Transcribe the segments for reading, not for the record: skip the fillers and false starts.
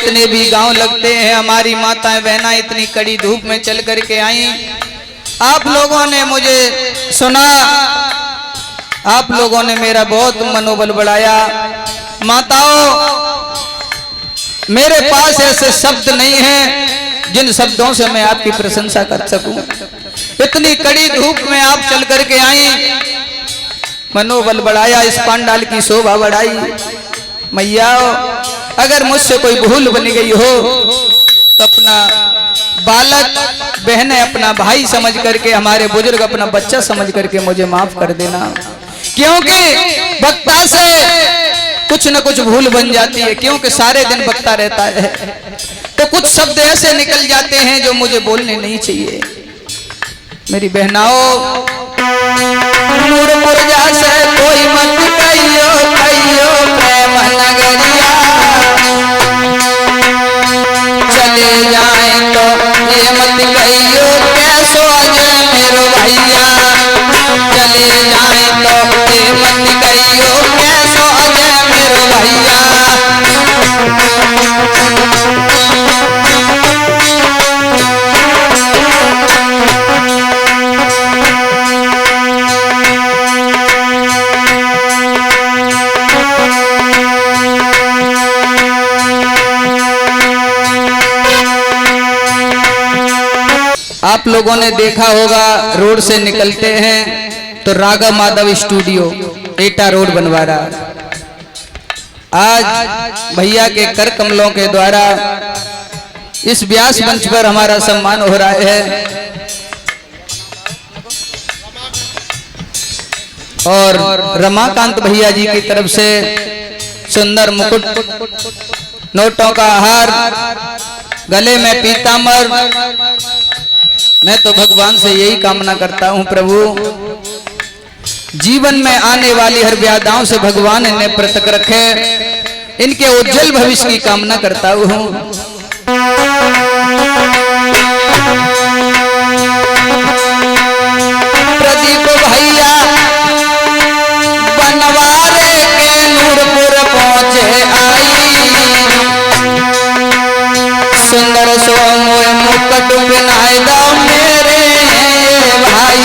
जितने भी गांव लगते हैं, हमारी माताएं बहना इतनी कड़ी धूप में चल करके आई। आप लोगों ने मुझे सुना, आप लोगों ने मेरा बहुत मनोबल बढ़ाया। माताओं, मेरे पास ऐसे शब्द नहीं हैं जिन शब्दों से मैं आपकी प्रशंसा कर सकूं। इतनी कड़ी धूप में आप चल करके आई, मनोबल बढ़ाया, इस पंडाल की शोभा बढ़ाई। मैया, अगर मुझसे कोई भूल बन गई हो तो अपना बालक बहन अपना भाई समझ करके, हमारे बुजुर्ग अपना बच्चा समझ करके मुझे माफ कर देना, क्योंकि वक्ता से कुछ न कुछ भूल बन जाती है, क्योंकि सारे दिन बकता रहता है तो कुछ शब्द ऐसे निकल जाते हैं जो मुझे बोलने नहीं चाहिए। मेरी बहनाओं, मुरमुरजा से कोई मत कहियो कहियो प्रेम नगरिया, चले जाए तो ये मत कहियो कैसो अजय मेरो भैया, चले जाए तो ये मत कहियो कैसो अजय मेरो भैया। आप लोगों ने देखा होगा, रोड से निकलते हैं तो राघव माधव स्टूडियो एटा रोड बनवा रहा। आज भैया के कर कमलों के द्वारा इस व्यास मंच पर हमारा सम्मान हो रहा है और रमाकांत भैया जी की तरफ से सुंदर मुकुट, नोटों का हार, गले में पीतांबर। मैं तो भगवान से यही कामना करता हूं, प्रभु जीवन में आने वाली हर व्याधाओं से भगवान इन्हें पृथक रखे, इनके उज्जवल भविष्य की कामना करता हूं। प्रदीप भैया बनवारे के नूरपुर पहुंचे आई, सुंदर सोमोय मुकुट बिनाए दो मेरे भाई।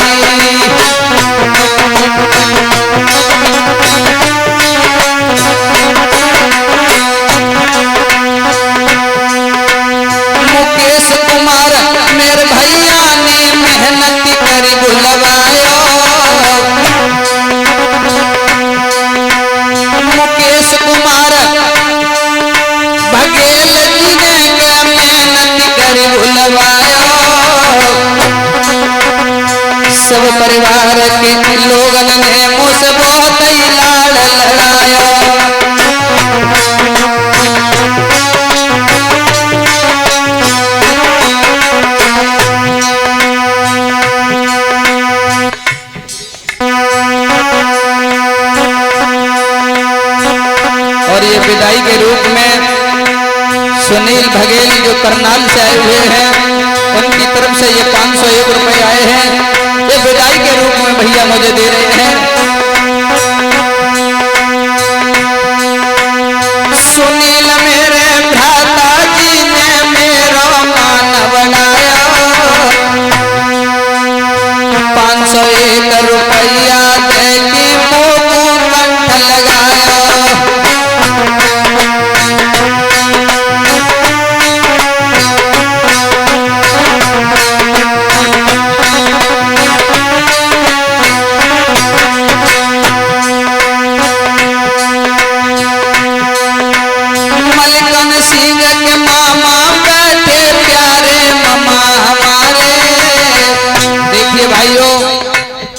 मुकेश कुमार मेरे भैया ने मेहनत कर बुलवायो, मुकेश कुमार बघेल जी ने मेहनत कर बुलवायो। सब परिवार के लोगन ने मुझसे बहुत ही लाड़ लड़ाया। और ये विदाई के रूप में सुनील बघेल जो करनाल से आए हुए हैं, उनकी तरफ से ये 501 रुपए आए हैं, ये विदाई के रूप में भैया मुझे दे रहे हैं। सुनील मेरे भ्राता जी ने मेरा मान बनाया, 501 रुपया दे के मोको कंठ लगाया।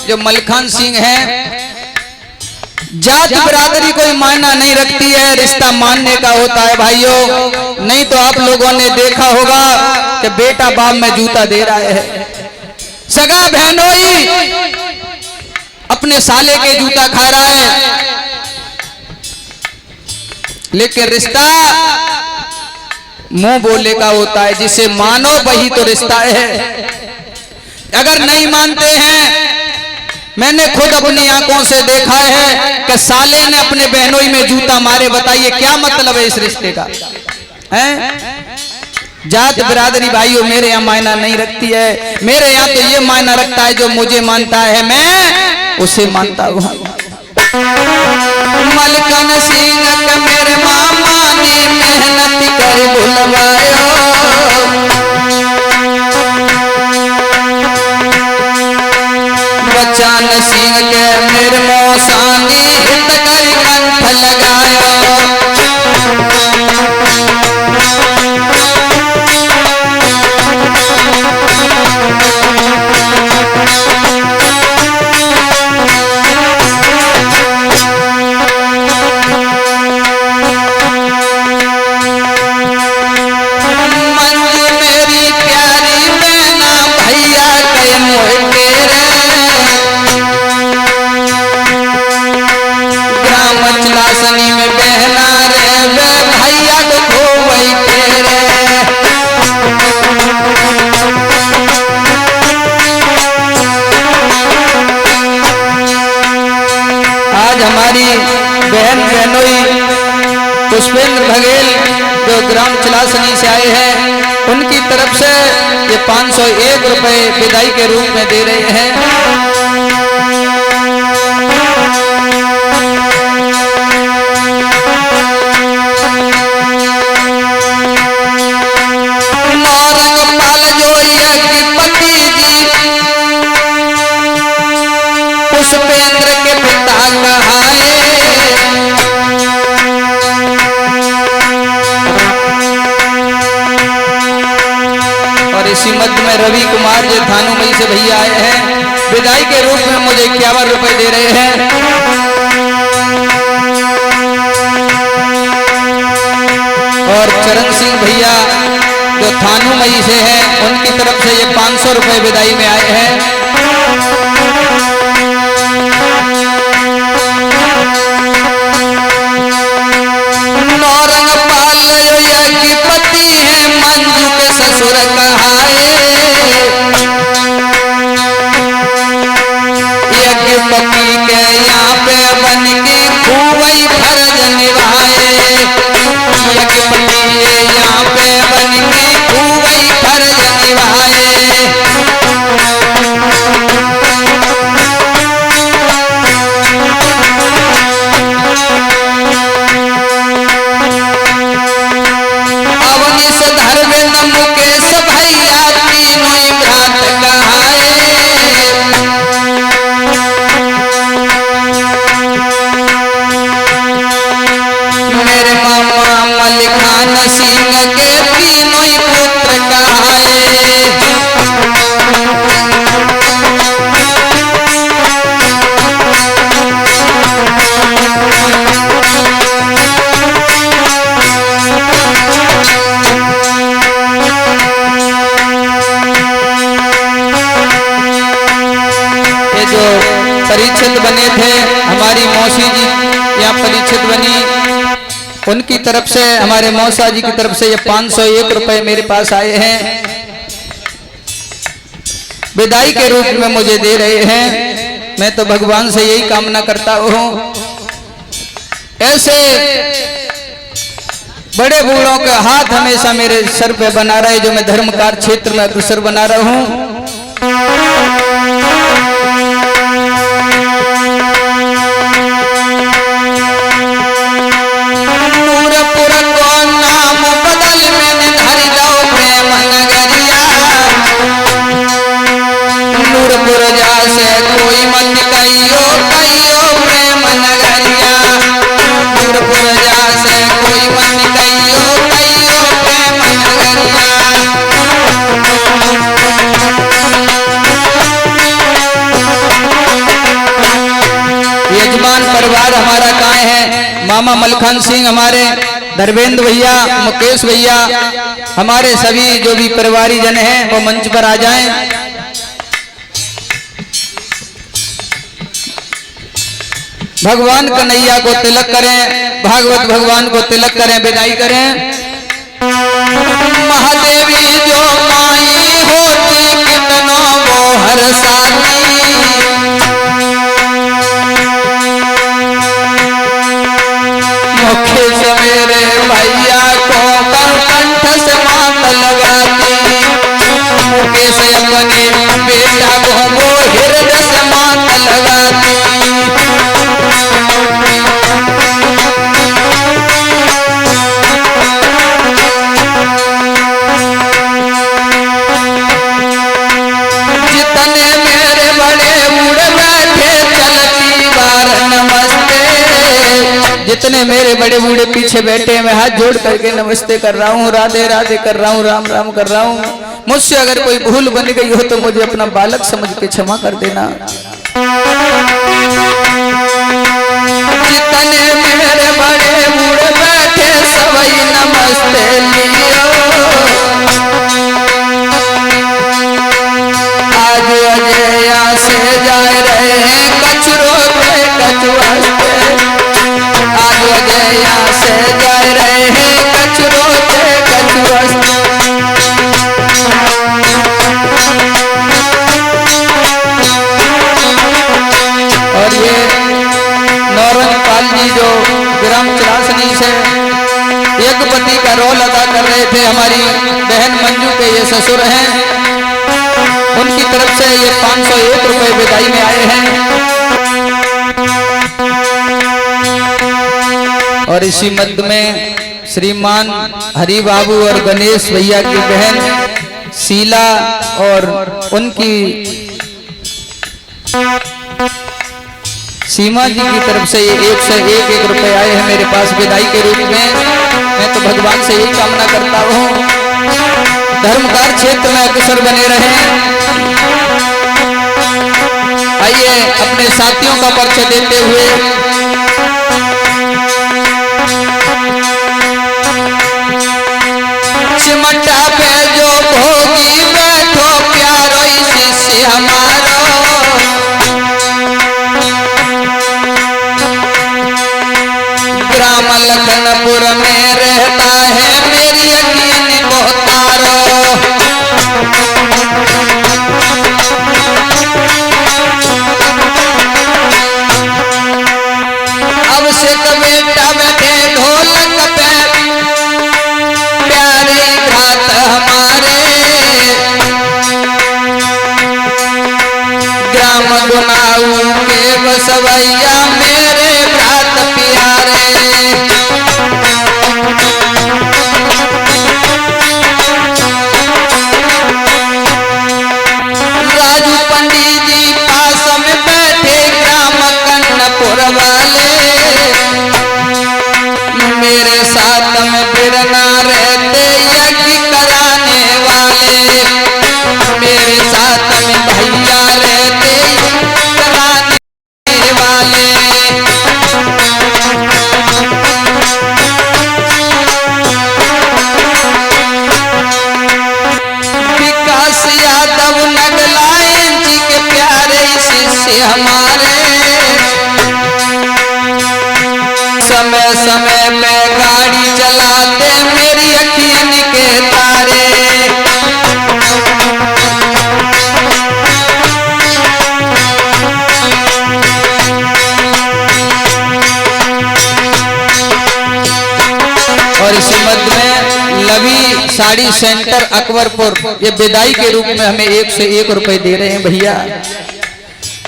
जो मलखान सिंह है, जात बिरादरी कोई मायना नहीं रखती है, रिश्ता मानने का होता है भाइयों। नहीं तो आप लोगों ने देखा होगा कि बेटा बाप में जूता दे रहा है, सगा बहनोई अपने साले के जूता खा रहा है, लेकिन रिश्ता मुंह बोले का होता है, जिसे मानो वही तो रिश्ता है। अगर नहीं मानते हैं, मैंने खुद अपनी आंखों से देखा है कि साले ने अपने बहनोई में जूता मारे, बताइए क्या मतलब है इस रिश्ते का। हैं? जात बिरादरी भाइयों मेरे यहाँ मायना नहीं रखती है, मेरे यहाँ तो ये मायना रखता है जो मुझे मानता है मैं उसे मानता हूँ। मलकन सिंह के मेरे मामा ने मेहनत कर बुलवायो, बच्चन सिंह के मेरे मौसा ने हित कर कंठ लगायो। बहन बहनोई पुष्पेंद्र बघेल जो ग्राम चिलासनी से आए हैं उनकी तरफ से ये 501 रुपए विदाई के रूप में दे रहे हैं। पुष्पेंद्र के पिता कहाए और इसी मध्य में रवि कुमार जो थानूमई से भैया आए हैं विदाई के रूप में मुझे 51 रुपए दे रहे हैं। और चरण सिंह भैया जो थानूमई से हैं उनकी तरफ से ये 500 रुपए विदाई में आए हैं। मंजू के ससुर कहाए यज्ञपति के यहाँ पे बन के खूबई फर्ज निभाए, यज्ञपति के यहाँ पे बन के खूबई फर्ज निभाए। धर्मेंद्र मुकेश भैया तीनों ही भ्रात कहाए, मेरे मामा मलिकान सिंह के तीनों ही पुत्र कहाए। जो परीक्षित बने थे हमारी मौसी जी यहाँ परीक्षित बनी उनकी तरफ से हमारे मौसा जी की तरफ से ये 501 रुपए मेरे पास आए हैं विदाई के रूप में मुझे दे रहे हैं। मैं तो भगवान से यही कामना करता हूँ ऐसे बड़े बूढ़ों का हाथ हमेशा मेरे सर पे बना रहे जो मैं धर्मकार क्षेत्र में अग्रसर बना रहा हूँ। कोई मत कहियो कहियो प्रेम नगरिया, नूरपुर जा से कोई मत कहियो कहियो प्रेम नगरिया। यजमान परिवार हमारा कहाँ है? मामा मलखान सिंह, हमारे धर्मेंद्र भैया, मुकेश भैया, हमारे सभी जो भी परिवारी जन हैं वो मंच पर आ जाएं। भगवान कन्हैया को तिलक करें, भागवत भगवान को तिलक करें, विदाई करें। महादेवी जो माई होती कितनो वो हर साथी, मुखे से मेरे भैया को कर मुकेश अपने बेटा को वो हृदय से मात लगाती। जितने मेरे बड़े बूढ़े बैठे चलती बार नमस्ते, जितने मेरे बड़े बूढ़े पीछे बैठे मैं हाथ जोड़ करके नमस्ते कर रहा हूँ, राधे राधे कर रहा हूँ, राम राम कर रहा हूँ। मुझसे अगर कोई भूल बन गई हो तो मुझे अपना बालक समझ के क्षमा कर देना। जितने मेरे बड़े बूढ़े बैठे सभी नमस्ते लियो, आज अजया से जाए रहे हैं कचरों पे कचुआस्ते, आज अजया से जाए रहे हैं कचरों पे कचुआस्ते। और ये नौरंग पाल जी जो ग्राम चरासनी से यज्ञपति का रोल अदा कर रहे थे, हमारी बहन मंजू के ये ससुर हैं, उनकी तरफ से ये 501 रुपए विदाई में आए हैं। और इसी मध्य में श्रीमान हरि बाबू और गणेश भैया की बहन शीला और उनकी सीमा जी की तरफ से ये 101 रुपए आए हैं मेरे पास विदाई के रूप में। मैं तो भगवान से यही कामना करता हूँ धर्मकार क्षेत्र में अग्रसर बने रहे। आइए अपने साथियों का परिचय देते हुए चिमटा पे जो भोगी बैठो प्यारो शिष्य हमारा, ग्राम लखनपुर में रहता है मेरी यकीन को तारो। अब से बेटा बैठे ढोलक पे प्यारे घाट हमारे, ग्राम गुनाऊ के बसवैया मेरे घाट प्यारे। राजू पंडित जी पास में बैठे ग्राम कन्नपुर वाले, मेरे साथ में बिरना रहते यज्ञ कराने वाले, मेरे साथ में भैया रहते कराने वाले। विकास यादव नगलायन जी के प्यारे शिष्य हमारे, समय समय में गाड़ी चलाते मेरी यकीन के तारे। और इसी मध्य में लवी साड़ी सेंटर अकबरपुर ये विदाई के रूप में हमें 101 रुपए दे रहे हैं भैया।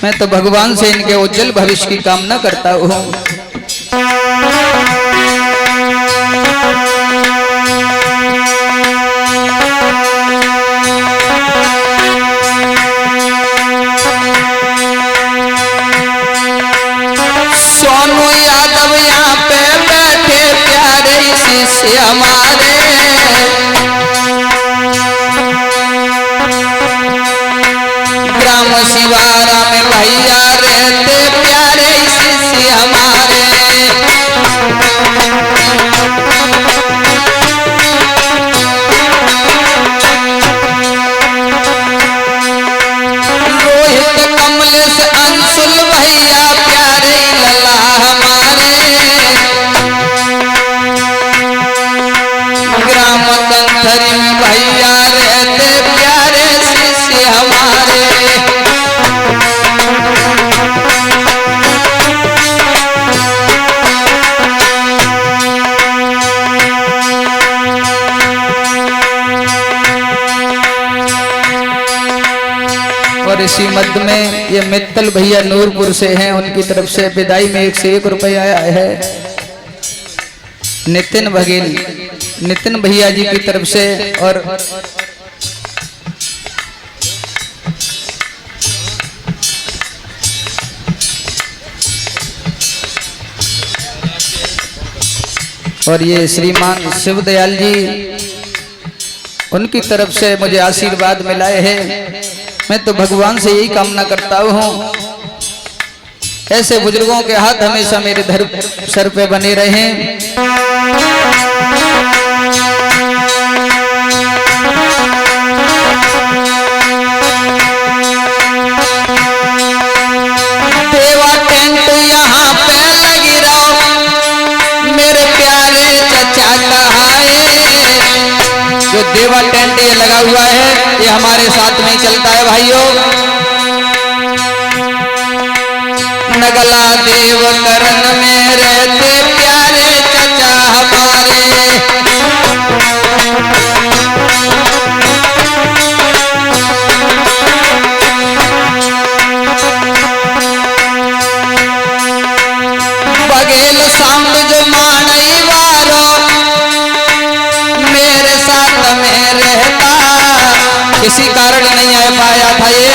मैं तो भगवान से इनके उज्जवल भविष्य की कामना करता हूँ। सोनू यादव यहाँ पे बैठे प्यारे शिष्य हमारे, ग्राम शिवारा में भैया रहते प्यारे शिष्य हमारे। रोहित कमलेश अंशुल भैया प्यारे लला हमारे, ग्राम और इसी मध्य में ये मित्तल भैया नूरपुर से हैं, उनकी तरफ से विदाई में 101 रुपये आया है। नितिन भैया जी की तरफ से और ये श्रीमान शिवदयाल जी, उनकी तरफ से मुझे आशीर्वाद मिलाए हैं। मैं तो भगवान से यही कामना करता हूँ ऐसे बुजुर्गों के हाथ हमेशा मेरे सर पे बने रहें। देवा टेंट यहाँ पे लगी रहो मेरे प्यारे चचा कहाए। जो देवा टेंट ये लगा हुआ है ये हमारे साथ में चलता है भाइयों। नगला देव करण में रहते प्यारे चचा हमारे। बघेल साउंड जो मानई वालो मेरे साथ में रहता, किसी कारण नहीं आ पाया था ये।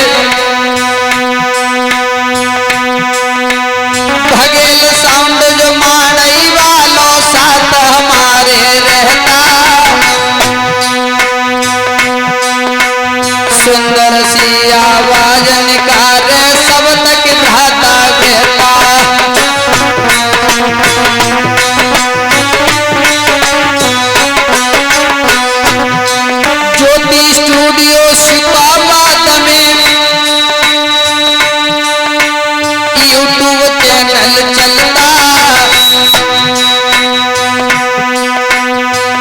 बघेल साउंड जो मानई वालो साथ हमारे रहता, सुंदर सी आवाज निकाले सब तक धाता कहता। ज्योति स्टूडियो सिपाबाद में यूट्यूब चैनल चलता,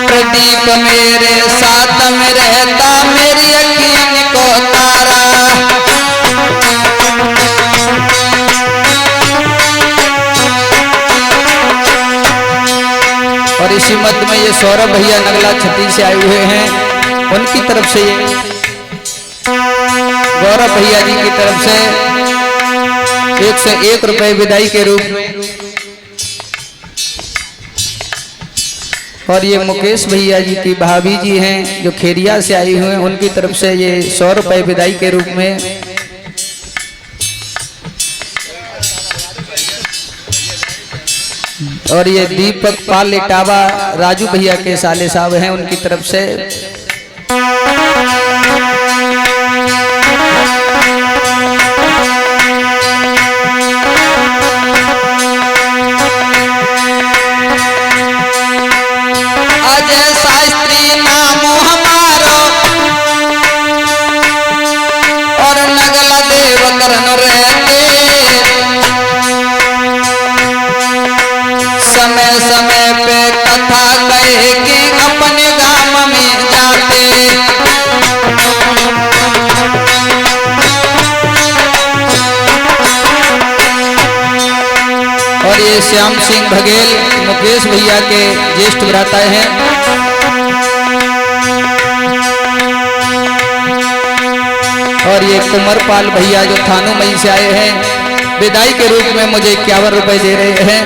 प्रदीप मेरे साथ में रहता मेरी यकीन को तारा। और इसी मध्य में ये सौरभ भैया नगला छत्ती से आए हुए हैं, उनकी तरफ से ये गौरव भैया जी की तरफ से 101 रुपये विदाई के रूप में। और ये मुकेश भैया जी की भाभी जी हैं जो खेरिया से आई हुए हैं, उनकी तरफ से ये 100 रुपये विदाई के रूप में। और ये दीपक पाल इटावा राजू भैया के साले साहब हैं, उनकी तरफ से। अजय शास्त्री नाम हमारो और नगला देव करण रहते, समय समय पे कथा कहे कि अपने गांव में जाते। और ये श्याम सिंह बघेल मुकेश भैया के ज्येष्ठ भ्राता हैं। और ये कुंवरपाल भैया जो थानू मई से आए हैं, विदाई के रूप में मुझे 51 रुपए दे रहे हैं।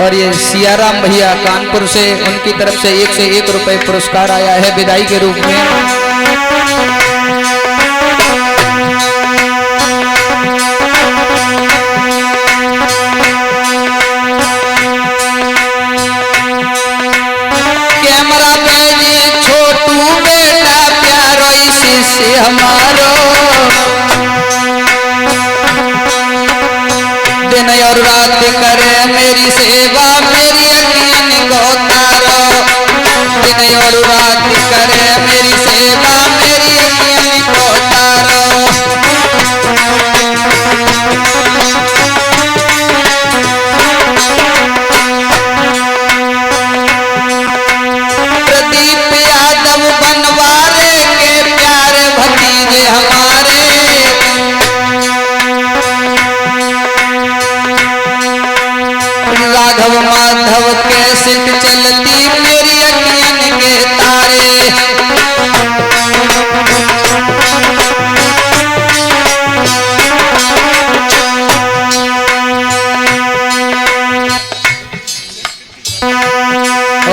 और ये सियाराम भैया कानपुर से, उनकी तरफ से 101 रुपए पुरस्कार आया है विदाई के रूप में। कैमरा पे जी छोटू बेटा प्यारो इसी से हमारो, दिन और रात करे मेरी सेवा मेरी यकीन को तारो। दिन और रात करे मेरी सेवा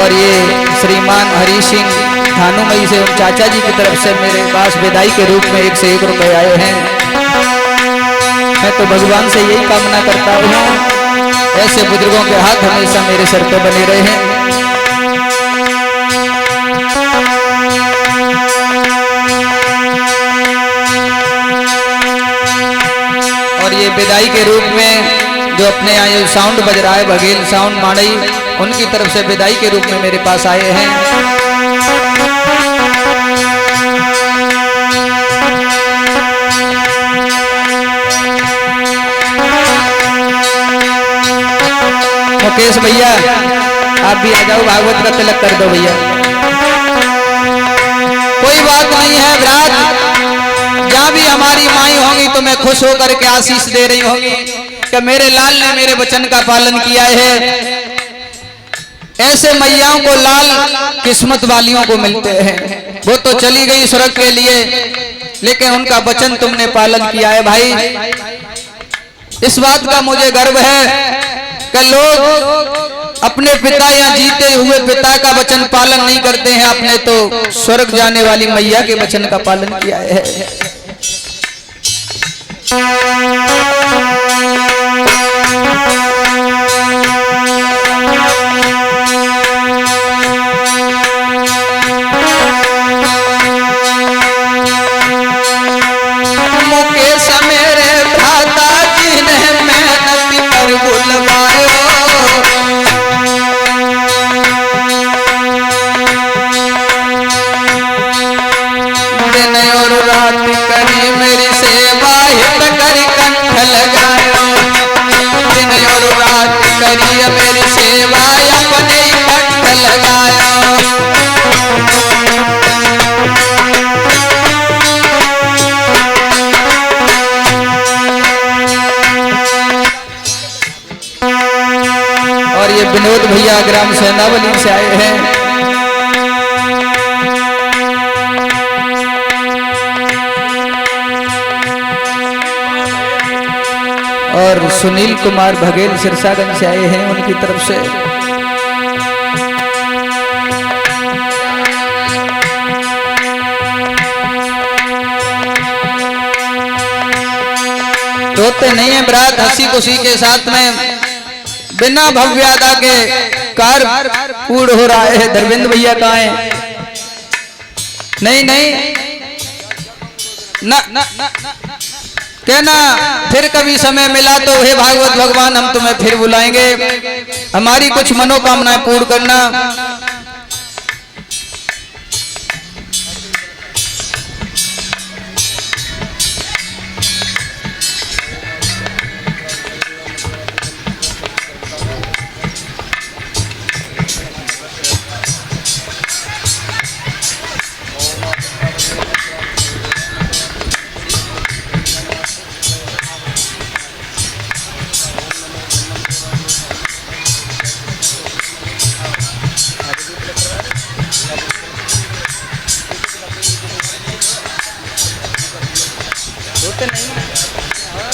और ये श्रीमान हरी सिंह धानुमई से चाचा जी की तरफ से मेरे पास विदाई के रूप में 1 से 1 रुपए आए हैं। मैं तो भगवान से यही कामना करता हूँ ऐसे बुजुर्गों के हाथ हमेशा मेरे सर पे बने रहे हैं। और ये विदाई के रूप में जो अपने यहाँ जो साउंड बज रहा है बघेल साउंड माड़ई, उनकी तरफ से विदाई के रूप में मेरे पास आए हैं। मुकेश भैया आप भी आ जाओ, भागवत का तिलक कर दो भैया। कोई बात नहीं है ब्रात, जहाँ भी हमारी माई होंगी तो मैं खुश होकर के आशीष दे रही होंगी कि मेरे लाल ने मेरे वचन का पालन किया है। ऐसे मैयाओं को लाल किस्मत वालियों को मिलते हैं। वो तो चली गई स्वर्ग के लिए, लेकिन उनका वचन तुमने पालन किया है भाई। इस बात का मुझे गर्व है कि लोग अपने पिता या जीते हुए पिता का वचन पालन नहीं करते हैं, आपने तो स्वर्ग जाने वाली मैया के वचन का पालन किया है। मुकेश मेरे भ्राता जी ने मेहनत पर बुलवायो, दिन और रात करी मेरी सेवा हित करी कंठ लगायो, दिन और रात करी मेरी सेवा अपने कंठ लगायो। और ये विनोद भैया ग्राम सेनावली से आए हैं। और सुनील कुमार बघेल सिरसागंज से आए हैं, उनकी तरफ से रोते नहीं है बरात, हंसी खुशी के साथ में बिना भव्यता के कार्य पूर्ण हो रहा है। धर्मेंद्र भैया कहाँ हैं? नहीं नहीं ना ना कहना फिर कभी समय मिला तो हे भागवत भगवान हम तुम्हें फिर बुलाएंगे, हमारी कुछ मनोकामनाएं पूर्ण करना।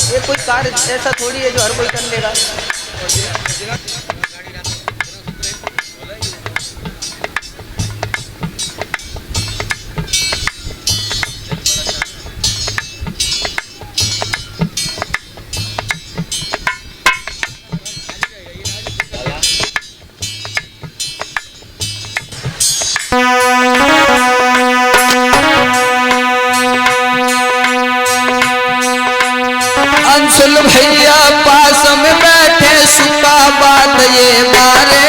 ये कोई कार्य ऐसा थोड़ी है जो हर कोई कर लेगा। अंशुल भैया पास में बैठे सुखा बात ये बारे,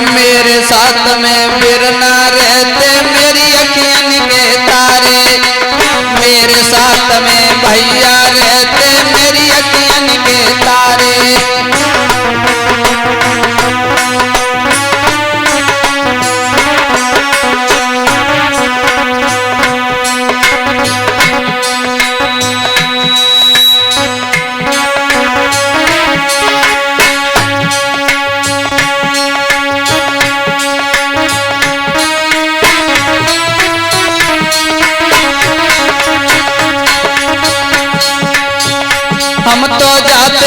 मेरे साथ में बिरना रहते मेरी अखियन के तारे, मेरे साथ में भैया रहते मेरी अखियन के तारे। हम तो जाते